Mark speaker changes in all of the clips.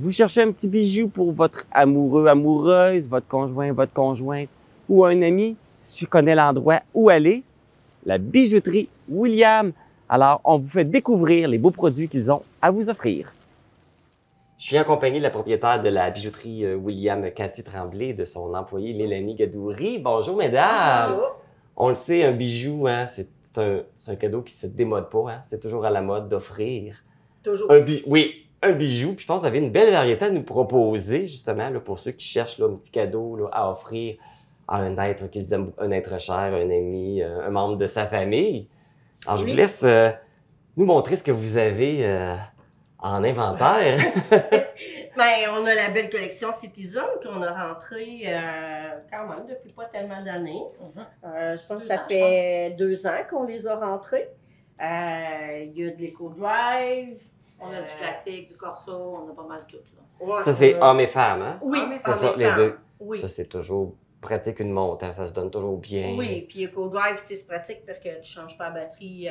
Speaker 1: Vous cherchez un petit bijou pour votre amoureux, amoureuse, votre conjoint, votre conjointe ou un ami? Je connais l'endroit où aller. La bijouterie William. Alors, on vous fait découvrir les beaux produits qu'ils ont à vous offrir. Je suis en compagnie de la propriétaire de la bijouterie William, Cathy Tremblay, de son employée Mélanie Gadouri. Bonjour, mesdames!
Speaker 2: Bonjour.
Speaker 1: On le sait, un bijou, hein, c'est un cadeau qui ne se démode pas. Hein? C'est toujours à la mode d'offrir.
Speaker 2: Toujours.
Speaker 1: Oui, un bijou. Puis je pense que vous avez une belle variété à nous proposer, justement, là, pour ceux qui cherchent là, un petit cadeau là, à offrir à un être qu'ils aiment, un être cher, un ami, un membre de sa famille. Alors, je vous laisse nous montrer ce que vous avez en inventaire.
Speaker 2: Ben, on a la belle collection Citizen qu'on a rentrée quand même depuis pas tellement d'années. Je pense que ça fait 2 ans qu'on les a rentrés. Il y a de l'Eco-Drive.
Speaker 3: On a du classique, du corso, on a pas mal tout. Là.
Speaker 2: Ouais,
Speaker 1: Ça, c'est hommes et femmes, hein?
Speaker 2: Oui,
Speaker 1: c'est ça, les
Speaker 2: femmes.
Speaker 1: deux.
Speaker 2: Oui.
Speaker 1: Ça, c'est toujours pratique une montre, hein? Ça se donne toujours bien.
Speaker 2: Oui, puis Eco-Drive, c'est pratique parce que tu ne changes pas la batterie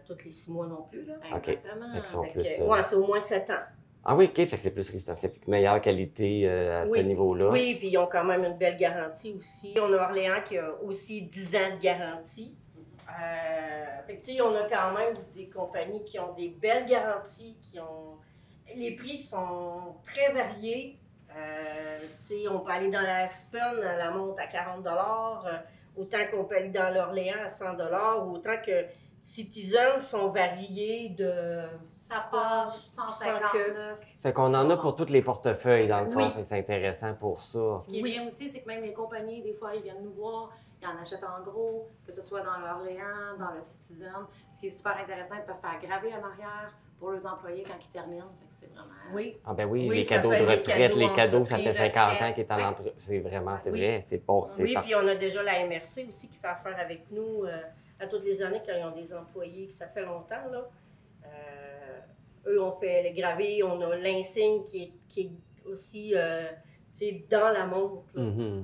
Speaker 2: tous les 6 mois non plus. Là.
Speaker 3: Exactement.
Speaker 1: Fait qu'ils sont plus,
Speaker 2: ouais, c'est au moins 7 ans.
Speaker 1: Ah oui, OK, fait que c'est plus résistant, c'est meilleure qualité à ce niveau-là.
Speaker 2: Oui, puis ils ont quand même une belle garantie aussi. On a Orléans qui a aussi 10 ans de garantie. Fait que, on a quand même des compagnies qui ont des belles garanties, les prix sont très variés. On peut aller dans la Aspen, la montre à 40 autant qu'on peut aller dans l'Orléans à 100 autant que Citizen sont variés de...
Speaker 3: Ça part 159.
Speaker 1: Fait qu'on en a pour tous les portefeuilles, dans le fond,
Speaker 2: Oui.
Speaker 1: fait que c'est intéressant pour ça.
Speaker 3: Ce qui est bien aussi, c'est que même les compagnies, des fois, ils viennent nous voir, ils en achètent en gros, que ce soit dans l'Orléans, dans le Citizen. Ce qui est super intéressant, ils peuvent faire graver en arrière pour leurs employés quand ils terminent. Fait que c'est vraiment...
Speaker 2: Oui.
Speaker 1: Ah ben oui,
Speaker 2: Oui,
Speaker 1: les
Speaker 2: ça
Speaker 1: cadeaux de
Speaker 2: fait les
Speaker 1: retraite, les cadeaux, ça fait
Speaker 2: entreprises,
Speaker 1: 50 ans qu'il est en entreprise. C'est vraiment, c'est vrai, c'est bon, c'est
Speaker 2: Oui,
Speaker 1: parfait.
Speaker 2: puis on a déjà la MRC aussi qui fait affaire avec nous à toutes les années quand ils ont des employés, que ça fait longtemps, là. Eux, on fait les gravés, on a l'insigne qui est aussi dans la montre.
Speaker 1: Mm-hmm.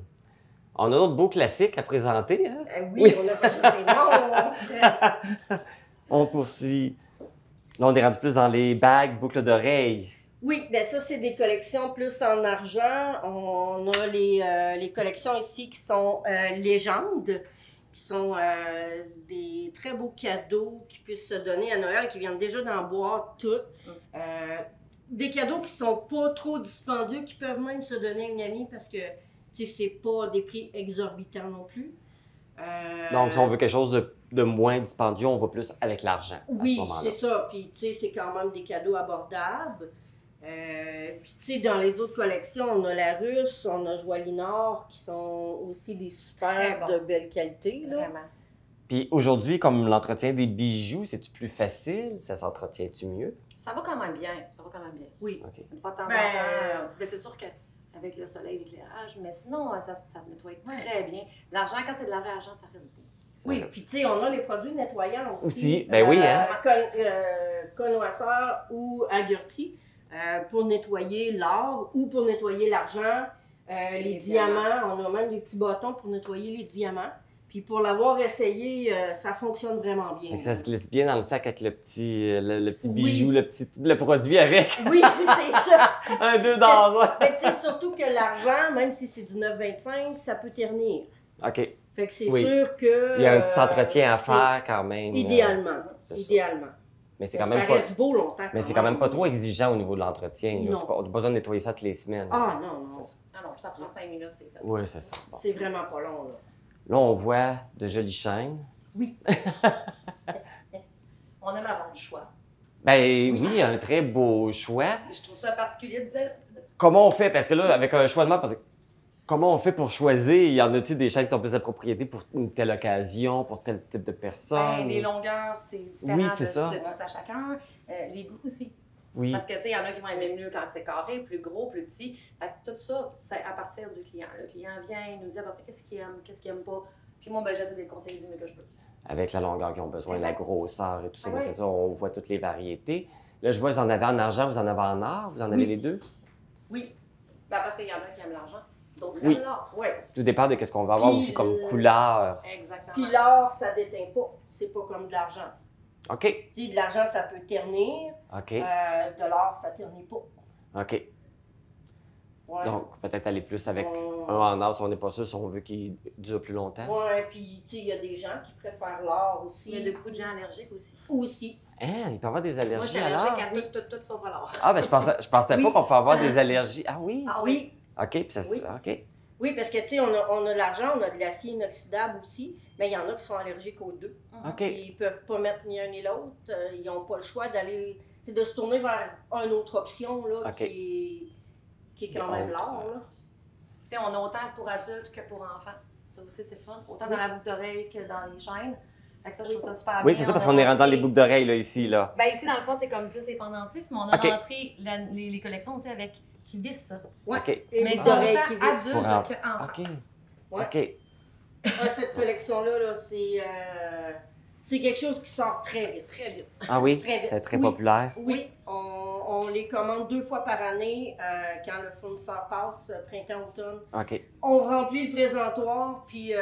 Speaker 1: On a d'autres beaux classiques à présenter. Hein?
Speaker 2: Oui, on a pas juste des montres.
Speaker 1: On poursuit. Là, on est rendu plus dans les bagues, boucles d'oreilles.
Speaker 2: Oui, bien ça, c'est des collections plus en argent. On a les collections ici qui sont légendes, qui sont des très beaux cadeaux qui puissent se donner à Noël, qui viennent déjà dans la boîte toutes. Des cadeaux qui sont pas trop dispendieux, qui peuvent même se donner à une amie parce que c'est pas des prix exorbitants non plus.
Speaker 1: Donc, si on veut quelque chose de moins dispendieux, on va plus avec l'argent.
Speaker 2: Oui, c'est ça. Puis, c'est quand même des cadeaux abordables. Puis, dans les autres collections, on a la Russe, on a Joaillier Nord, qui sont aussi des super de belle qualité. Là.
Speaker 3: Vraiment.
Speaker 1: Puis aujourd'hui, comme l'entretien des bijoux, c'est-tu plus facile? Ça s'entretient-tu mieux?
Speaker 3: Ça va quand même bien. Ça va quand même bien.
Speaker 2: Oui.
Speaker 1: OK.
Speaker 3: Une fois de temps en temps, c'est sûr qu'avec le soleil, l'éclairage, mais sinon, ça nettoie très bien. L'argent, quand c'est de la vraie argent, ça reste beau.
Speaker 2: Oui, puis on a les produits nettoyants aussi.
Speaker 1: Ben oui, hein?
Speaker 2: Connoisseur ou Agurti, pour nettoyer l'or ou pour nettoyer l'argent, les diamants. On a même des petits bâtons pour nettoyer les diamants. Puis pour l'avoir essayé, ça fonctionne vraiment bien.
Speaker 1: Ça se glisse bien dans le sac avec le petit bijou, le produit avec.
Speaker 2: Oui, c'est ça.
Speaker 1: Un 2 dans un.
Speaker 2: Mais tu sais, surtout que l'argent, même si c'est du 9,25, ça peut ternir.
Speaker 1: OK.
Speaker 2: Fait que c'est sûr que...
Speaker 1: Il y a un petit entretien à faire quand même.
Speaker 2: Idéalement.
Speaker 1: Mais c'est quand même
Speaker 2: ça reste beau longtemps.
Speaker 1: Mais c'est quand même pas trop exigeant au niveau de l'entretien. On n'a pas besoin de nettoyer ça toutes les semaines.
Speaker 2: Ah non, non.
Speaker 3: Ah non, ça prend 5 minutes, c'est fait.
Speaker 1: Oui, c'est ça. Bon.
Speaker 2: C'est vraiment pas long, là.
Speaker 1: Là, on voit de jolies chaînes.
Speaker 2: Oui.
Speaker 3: On aime avoir du choix.
Speaker 1: Ben oui, un très beau choix.
Speaker 3: Je trouve ça particulier de dire...
Speaker 1: Comment on fait? Parce que là, avec un choix de marque, comment on fait pour choisir? Y en a-tu des chaînes qui sont plus appropriées pour une telle occasion, pour tel type de personne?
Speaker 3: Les longueurs, c'est différent
Speaker 1: Oui,
Speaker 3: de tous à chacun. Les goûts aussi.
Speaker 1: Oui.
Speaker 3: Parce que, tu sais, il y en a qui vont aimer mieux quand c'est carré, plus gros, plus petit. Fait que tout ça, c'est à partir du client. Le client vient, il nous dit à peu près qu'est-ce qu'il aime, qu'est-ce qu'il aime pas. Puis moi, ben, j'essaie de les conseiller du mieux que je peux.
Speaker 1: Avec la longueur qu'ils ont besoin, la grosseur et tout ça.
Speaker 3: Ah,
Speaker 1: C'est ça, on voit toutes les variétés. Là, je vois, vous en avez en argent, vous en avez en or, vous en avez les deux?
Speaker 2: Oui.
Speaker 3: Ben, parce qu'il y en a qui aiment l'argent, d'autres
Speaker 1: Oui.
Speaker 3: aiment l'or.
Speaker 2: Oui.
Speaker 1: Tout dépend de ce qu'on va avoir aussi comme couleur.
Speaker 3: Exactement.
Speaker 2: Puis l'or, ça déteint pas. C'est pas comme de l'argent.
Speaker 1: OK.
Speaker 2: Tu sais, de l'argent, ça peut ternir.
Speaker 1: OK.
Speaker 2: De l'or, ça ternit pas.
Speaker 1: OK.
Speaker 2: Ouais.
Speaker 1: Donc, peut-être aller plus avec
Speaker 2: On-
Speaker 1: un en or si on n'est pas sûr, si on veut qu'il dure plus longtemps.
Speaker 2: Ouais, puis tu sais, il y a des gens qui préfèrent l'or aussi.
Speaker 3: Il y a beaucoup de gens allergiques aussi.
Speaker 2: Aussi.
Speaker 1: Hein, il peut y avoir des
Speaker 3: Moi, je
Speaker 1: allergies
Speaker 3: suis
Speaker 1: à l'or?
Speaker 3: allergique à tout sauf à l'or.
Speaker 1: Ah, ben je pensais
Speaker 2: Oui.
Speaker 1: pas qu'on peut avoir des allergies. Ah oui?
Speaker 3: Ah
Speaker 2: Oui.
Speaker 1: OK, puis ça
Speaker 2: Oui.
Speaker 1: OK.
Speaker 2: Oui, parce que tu sais, on a de l'argent, on a de l'acier inoxydable aussi, mais il y en a qui sont allergiques aux deux.
Speaker 1: OK.
Speaker 2: Ils peuvent pas mettre ni un ni l'autre. Ils n'ont pas le choix d'aller, tu sais, de se tourner vers une autre option là,
Speaker 1: OK.
Speaker 2: qui est quand même l'or. là.
Speaker 3: Tu sais, on a autant pour adultes que pour enfants. Ça aussi, c'est le fun. Autant dans la boucle d'oreille que dans les chaînes. Fait que ça, je trouve ça super bien.
Speaker 1: Oui, c'est ça, parce qu'on est rendu dans les boucles d'oreilles, là, ici, là.
Speaker 3: Ben ici, dans le fond, c'est comme plus les pendentifs, mais on a
Speaker 1: OK.
Speaker 3: rentré les collections aussi avec qui vissent ça.
Speaker 2: Ouais.
Speaker 1: OK.
Speaker 2: Et
Speaker 3: Mais
Speaker 2: les
Speaker 3: ils sont
Speaker 2: oreilles
Speaker 3: autant
Speaker 2: qui vissent.
Speaker 1: Pour
Speaker 3: adultes
Speaker 1: enfants.
Speaker 3: qu'enfants.
Speaker 1: OK.
Speaker 2: Ouais.
Speaker 1: OK.
Speaker 2: Cette collection-là, là, c'est quelque chose qui sort très vite.
Speaker 3: Très vite.
Speaker 1: Ah oui?
Speaker 2: Très vite.
Speaker 1: C'est très
Speaker 2: Oui.
Speaker 1: populaire.
Speaker 2: Oui, on les commande 2 fois par année quand le fournisseur passe, printemps-automne.
Speaker 1: OK.
Speaker 2: On remplit le présentoir, puis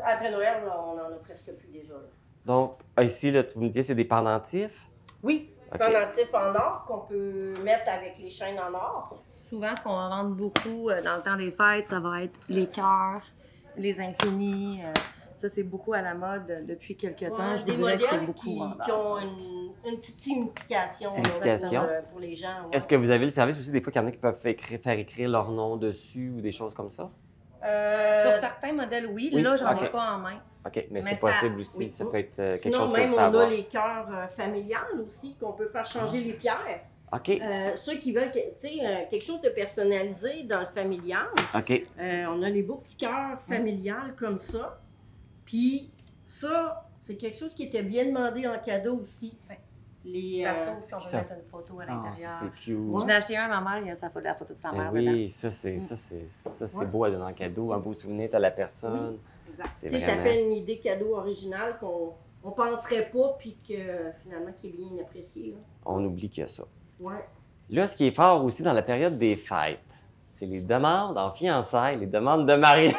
Speaker 2: après Noël, là, on en a presque plus déjà. Là.
Speaker 1: Donc, ici, là, tu me disais, c'est des pendentifs?
Speaker 2: Oui,
Speaker 1: OK.
Speaker 2: pendentifs en or qu'on peut mettre avec les chaînes en or.
Speaker 3: Souvent, ce qu'on va vendre beaucoup dans le temps des fêtes, ça va être les cœurs, les infinis. Ça, c'est beaucoup à la mode depuis quelques temps. Je vous
Speaker 2: des
Speaker 3: dirais que c'est
Speaker 2: modèles
Speaker 3: beaucoup
Speaker 2: qui
Speaker 3: vendeur.
Speaker 2: ont une petite signification, là,
Speaker 1: Signification.
Speaker 2: pour les gens. Ouais.
Speaker 1: Est-ce que vous avez le service aussi, des fois, qu'il y en a qui peuvent faire écrire leur nom dessus ou des choses comme ça?
Speaker 3: Sur certains modèles, oui.
Speaker 1: Oui,
Speaker 3: Là, j'en
Speaker 1: OK.
Speaker 3: ai pas en main.
Speaker 1: OK, mais
Speaker 3: Mais
Speaker 1: c'est
Speaker 3: ça-
Speaker 1: possible aussi.
Speaker 2: oui.
Speaker 1: Ça peut être quelque
Speaker 2: Sinon,
Speaker 1: chose que
Speaker 2: même,
Speaker 1: vous
Speaker 2: on
Speaker 1: pouvez avoir.
Speaker 2: a les cœurs familiales aussi, qu'on peut faire changer les pierres.
Speaker 1: OK.
Speaker 2: Ceux qui veulent quelque chose de personnalisé dans le familial,
Speaker 1: OK.
Speaker 2: on a les beaux petits cœurs familiales comme ça. Puis ça, c'est quelque chose qui était bien demandé en cadeau aussi.
Speaker 3: Ouais.
Speaker 2: Les,
Speaker 3: Ça s'ouvre, puis on peut
Speaker 1: ça-
Speaker 3: mettre une photo à
Speaker 1: Ah,
Speaker 3: l'intérieur.
Speaker 1: ça, c'est cute.
Speaker 3: J'en ai acheté un à ma mère, il y a la photo de sa
Speaker 1: Ben
Speaker 3: mère dedans.
Speaker 1: oui, ça, c'est
Speaker 2: Ouais.
Speaker 1: beau à donner en cadeau. Un beau souvenir à la personne.
Speaker 3: Exact.
Speaker 1: C'est
Speaker 2: Tu sais,
Speaker 1: vraiment...
Speaker 2: ça fait une idée cadeau originale qu'on on penserait pas, puis que finalement, qui est bien apprécié. Là.
Speaker 1: On oublie qu'il y a ça.
Speaker 2: Ouais.
Speaker 1: Là, ce qui est fort aussi dans la période des fêtes, c'est les demandes en fiançailles, les demandes de mariage.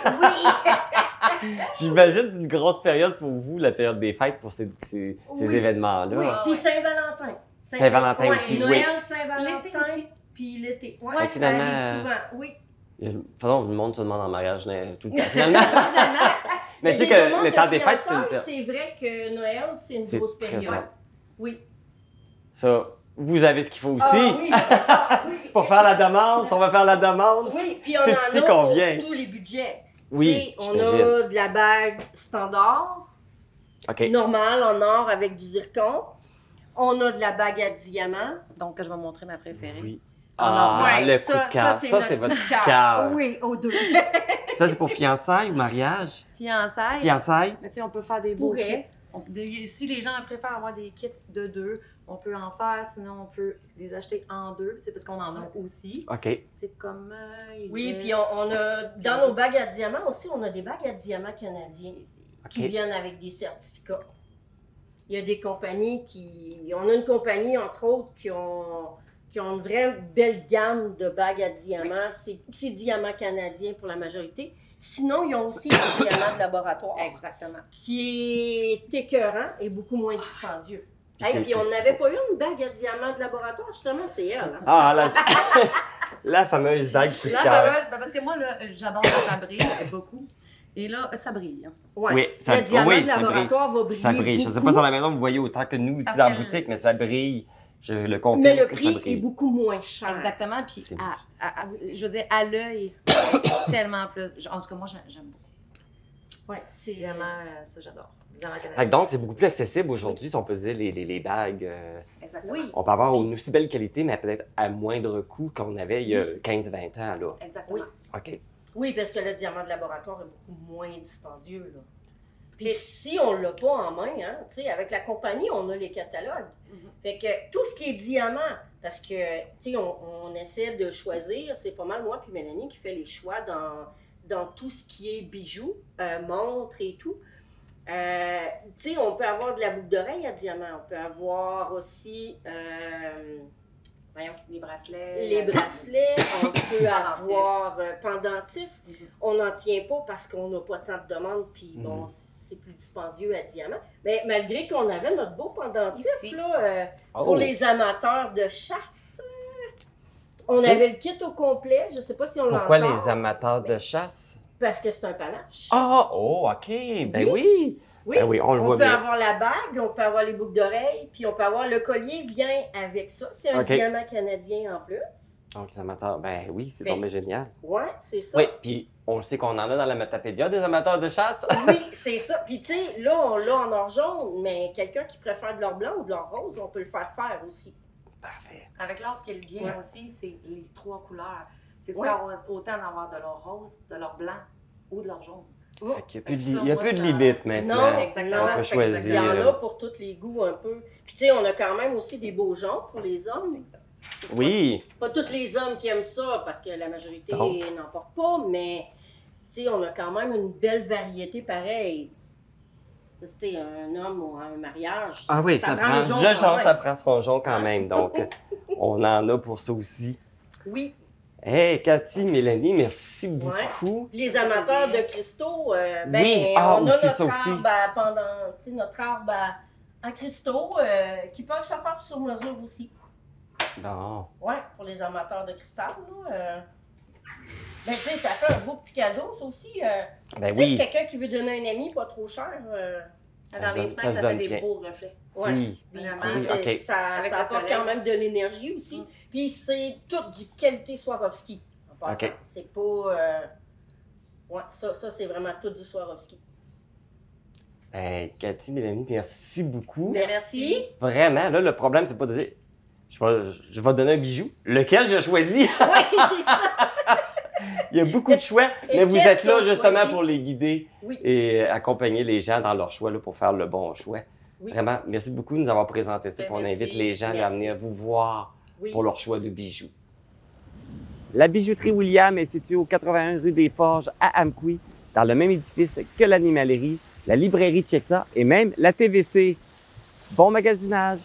Speaker 1: J'imagine que c'est une grosse période pour vous, la période des fêtes, pour ces
Speaker 2: Oui.
Speaker 1: événements-là.
Speaker 2: Oui,
Speaker 3: Ah,
Speaker 2: puis
Speaker 3: ouais.
Speaker 2: Saint-Valentin.
Speaker 1: Saint-Valentin
Speaker 2: Ouais,
Speaker 1: aussi,
Speaker 2: Noël,
Speaker 1: oui.
Speaker 3: L'été
Speaker 2: Saint-Valentin,
Speaker 3: aussi.
Speaker 2: puis l'été. Ouais,
Speaker 1: Fait que
Speaker 2: ça
Speaker 1: finalement,
Speaker 2: arrive souvent, oui.
Speaker 1: Pardon, le monde se demande en mariage tout le temps, finalement. Mais je sais
Speaker 2: des
Speaker 1: que
Speaker 2: demandes
Speaker 1: le
Speaker 2: de
Speaker 1: temps des fêtes, c'est une
Speaker 2: fiançailles,
Speaker 1: période.
Speaker 2: c'est vrai que Noël, c'est une
Speaker 1: C'est
Speaker 2: grosse
Speaker 1: très
Speaker 2: période.
Speaker 1: fort.
Speaker 2: Oui.
Speaker 1: Ça, vous avez ce qu'il faut aussi.
Speaker 2: Ah oui, ah oui.
Speaker 1: Pour faire la demande, si on va faire la demande.
Speaker 2: Oui, puis on
Speaker 1: C'est
Speaker 2: en
Speaker 1: ici
Speaker 2: a
Speaker 1: qu'on
Speaker 2: pour
Speaker 1: vient.
Speaker 2: tous les budgets.
Speaker 1: Oui,
Speaker 2: Tu sais, on
Speaker 1: j'imagine.
Speaker 2: a de la bague standard,
Speaker 1: OK.
Speaker 2: normale, en or avec du zircon. On a de la bague à diamant.
Speaker 3: Donc, je vais montrer ma préférée.
Speaker 1: Oui.
Speaker 3: Ah,
Speaker 1: Ah,
Speaker 2: Ouais,
Speaker 1: le coup de cœur. Ça, c'est
Speaker 2: notre
Speaker 1: votre
Speaker 2: coup de
Speaker 1: cœur.
Speaker 2: Oui, aux deux.
Speaker 1: Ça, c'est pour fiançailles ou mariage?
Speaker 3: Fiançailles.
Speaker 1: Fiançailles?
Speaker 3: Mais tu sais, on peut faire des beaux
Speaker 2: Pourrait.
Speaker 3: kits. Si les gens préfèrent avoir des kits de 2, on peut en faire, sinon on peut les acheter en 2, tu sais, parce qu'on en a aussi.
Speaker 1: OK.
Speaker 3: C'est comme...
Speaker 2: Oui, puis on a, dans nos bagues à diamants aussi, on a des bagues à diamants canadiens qui
Speaker 1: OK.
Speaker 2: viennent avec des certificats. Il y a des compagnies on a une compagnie, entre autres, qui ont une vraie belle gamme de bagues à diamants. C'est diamants canadiens pour la majorité. Sinon, ils ont aussi des diamants de laboratoire,
Speaker 3: Exactement.
Speaker 2: qui est écœurant et beaucoup moins dispendieux.
Speaker 1: Puis
Speaker 2: Hey,
Speaker 1: que-
Speaker 2: puis on n'avait pas eu une bague à diamants de laboratoire, justement, c'est elle. Hein?
Speaker 1: Ah, la fameuse bague coup de
Speaker 3: La
Speaker 1: cœur.
Speaker 3: fameuse, parce que moi, là, j'adore quand ça brille beaucoup. Et là, ça brille. Hein.
Speaker 2: Ouais.
Speaker 1: Oui, ça-
Speaker 2: le diamant
Speaker 1: oui,
Speaker 2: de
Speaker 1: ça
Speaker 2: laboratoire va briller
Speaker 1: Ça brille. Je ne sais
Speaker 2: beaucoup,
Speaker 1: pas si à la maison vous voyez autant que nous ici
Speaker 3: Parce
Speaker 1: dans la
Speaker 3: que
Speaker 1: boutique, mais ça brille. Je le confirme
Speaker 2: mais le
Speaker 1: que ça
Speaker 2: prix est
Speaker 1: brille.
Speaker 2: beaucoup moins cher.
Speaker 3: Exactement. Puis,
Speaker 1: C'est
Speaker 3: je veux dire, à l'œil, tellement plus. En tout cas, moi, j'aime beaucoup.
Speaker 2: Ouais, c'est
Speaker 3: Diamant, ça, j'adore. Diamant canadien.
Speaker 1: Fait que donc, c'est beaucoup plus accessible aujourd'hui, si on peut dire, les bagues.
Speaker 3: Exactement.
Speaker 2: Oui.
Speaker 1: On peut avoir une aussi belle qualité, mais peut-être à moindre coût qu'on avait il y a 15-20 ans. Là.
Speaker 3: Exactement.
Speaker 1: OK.
Speaker 2: Oui, parce que le diamant de laboratoire est beaucoup moins dispendieux. Là. Puis si on l'a pas en main, hein, tu sais, avec la compagnie, on a les catalogues. Fait que tout ce qui est diamant, parce que, tu sais, on essaie de choisir, c'est pas mal moi puis Mélanie qui fait les choix dans tout ce qui est bijoux, montres et tout. Tu sais, on peut avoir de la boucle d'oreille à diamant, on peut avoir aussi, voyons,
Speaker 3: Les bracelets.
Speaker 2: les bracelets, on peut
Speaker 3: Pendentifs.
Speaker 2: avoir pendentifs.
Speaker 3: Mhm.
Speaker 2: On n'en tient pas parce qu'on n'a pas tant de demandes, puis bon, c'est plus dispendieux à diamant. Mais malgré qu'on avait notre beau pendentif,
Speaker 3: Ici.
Speaker 2: là,
Speaker 1: Oh.
Speaker 2: pour les amateurs de chasse, On
Speaker 1: OK.
Speaker 2: avait le kit au complet. Je ne sais pas si on l'a
Speaker 1: Pourquoi
Speaker 2: encore.
Speaker 1: les amateurs de chasse?
Speaker 2: Parce que c'est un panache.
Speaker 1: Ah! Oh, OK. Ben oui.
Speaker 2: Oui,
Speaker 1: Ben oui, on le voit
Speaker 2: peut
Speaker 1: bien.
Speaker 2: avoir la bague, on peut avoir les boucles d'oreilles, puis on peut avoir le collier vient avec ça. C'est un
Speaker 1: OK.
Speaker 2: diamant canadien en plus.
Speaker 1: Donc, les amateurs, ben oui, c'est
Speaker 2: Ben,
Speaker 1: vraiment génial.
Speaker 2: Ouais, c'est ça.
Speaker 1: Oui, puis on le sait qu'on en a dans la Metapédia des amateurs de chasse.
Speaker 2: Oui, c'est ça. Puis tu sais, là, on l'a en or jaune, mais quelqu'un qui préfère de l'or blanc ou de l'or rose, on peut le faire faire aussi.
Speaker 1: Parfait.
Speaker 3: Avec l'or, ce qui est bien
Speaker 2: Ouais.
Speaker 3: aussi, c'est les 3 couleurs. Tu sais, tu
Speaker 2: Ouais.
Speaker 3: peux avoir autant d'avoir de l'or rose, de l'or blanc ou de l'or jaune.
Speaker 1: Fait qu'il y a plus de,
Speaker 3: Ça,
Speaker 1: il y a
Speaker 3: moi,
Speaker 1: plus de
Speaker 3: ça-
Speaker 1: limites maintenant.
Speaker 2: Non,
Speaker 3: exactement.
Speaker 1: On peut
Speaker 3: Fait que
Speaker 2: Il y en
Speaker 1: choisir.
Speaker 2: a pour tous les goûts un peu. Puis tu sais, on a quand même aussi des beaux jaunes pour les hommes. C'est
Speaker 1: Oui.
Speaker 2: Pas tous les hommes qui aiment ça, parce que la majorité
Speaker 1: Non.
Speaker 2: n'en portent pas, mais tu sais, on a quand même une belle variété pareille. Tu sais, un homme ou un mariage.
Speaker 1: Ah oui, ça prend.
Speaker 2: le jaune
Speaker 1: Le
Speaker 2: quand
Speaker 1: genre,
Speaker 2: même.
Speaker 1: ça prend son jaune quand même. Donc, on en a pour ça aussi.
Speaker 2: Oui.
Speaker 1: Hey, Cathy, Mélanie, merci beaucoup.
Speaker 2: Les amateurs de cristaux, ben,
Speaker 1: Oui, ah,
Speaker 2: on a
Speaker 1: aussi,
Speaker 2: notre
Speaker 1: ça aussi.
Speaker 2: arbre tu sais, notre arbre en cristaux qui peuvent se faire sur mesure aussi.
Speaker 1: Non.
Speaker 2: Ouais, pour les amateurs de cristal, là. Ben, tu sais, ça fait un beau petit cadeau, ça aussi.
Speaker 1: Ben
Speaker 2: Tu sais,
Speaker 1: oui.
Speaker 2: quelqu'un qui veut donner un ami pas trop cher.
Speaker 1: Ça
Speaker 3: Dans
Speaker 1: se
Speaker 3: les
Speaker 1: donne-
Speaker 3: fenêtres,
Speaker 1: ça se
Speaker 3: ça
Speaker 1: donne
Speaker 3: fait des
Speaker 1: bien.
Speaker 3: beaux reflets.
Speaker 2: Ouais.
Speaker 1: Oui.
Speaker 2: Puis,
Speaker 3: Vraiment.
Speaker 2: tu sais,
Speaker 1: Oui, OK.
Speaker 2: ça
Speaker 3: Avec
Speaker 2: ça
Speaker 3: le
Speaker 2: apporte
Speaker 3: soleil.
Speaker 2: quand même de l'énergie aussi.
Speaker 3: Mm.
Speaker 2: Puis c'est tout du qualité Swarovski. En passant.
Speaker 1: OK.
Speaker 2: C'est pas. Ouais, ça c'est vraiment tout du Swarovski.
Speaker 1: Hey, Cathy, Mélanie, merci beaucoup.
Speaker 2: Merci.
Speaker 1: Vraiment, là, le problème, c'est pas de dire je vais donner un bijou. Lequel je choisis?
Speaker 2: Oui, c'est ça.
Speaker 1: Il y a beaucoup de choix,
Speaker 2: Et
Speaker 1: mais vous
Speaker 2: qu'est-ce
Speaker 1: êtes là
Speaker 2: qu'on
Speaker 1: justement
Speaker 2: choisit?
Speaker 1: pour les guider
Speaker 2: Oui.
Speaker 1: et accompagner les gens dans leur choix là, pour faire le bon choix.
Speaker 2: Oui.
Speaker 1: Vraiment, merci beaucoup de nous avoir présenté ça.
Speaker 3: Ben,
Speaker 1: Puis on
Speaker 3: merci.
Speaker 1: invite les gens là, à
Speaker 2: Merci.
Speaker 1: venir vous voir
Speaker 2: Oui.
Speaker 1: pour leur choix de bijoux. La bijouterie William est située au 81 rue des Forges à Amqui, dans le même édifice que l'animalerie, la librairie Chexa et même la TVC. Bon magasinage!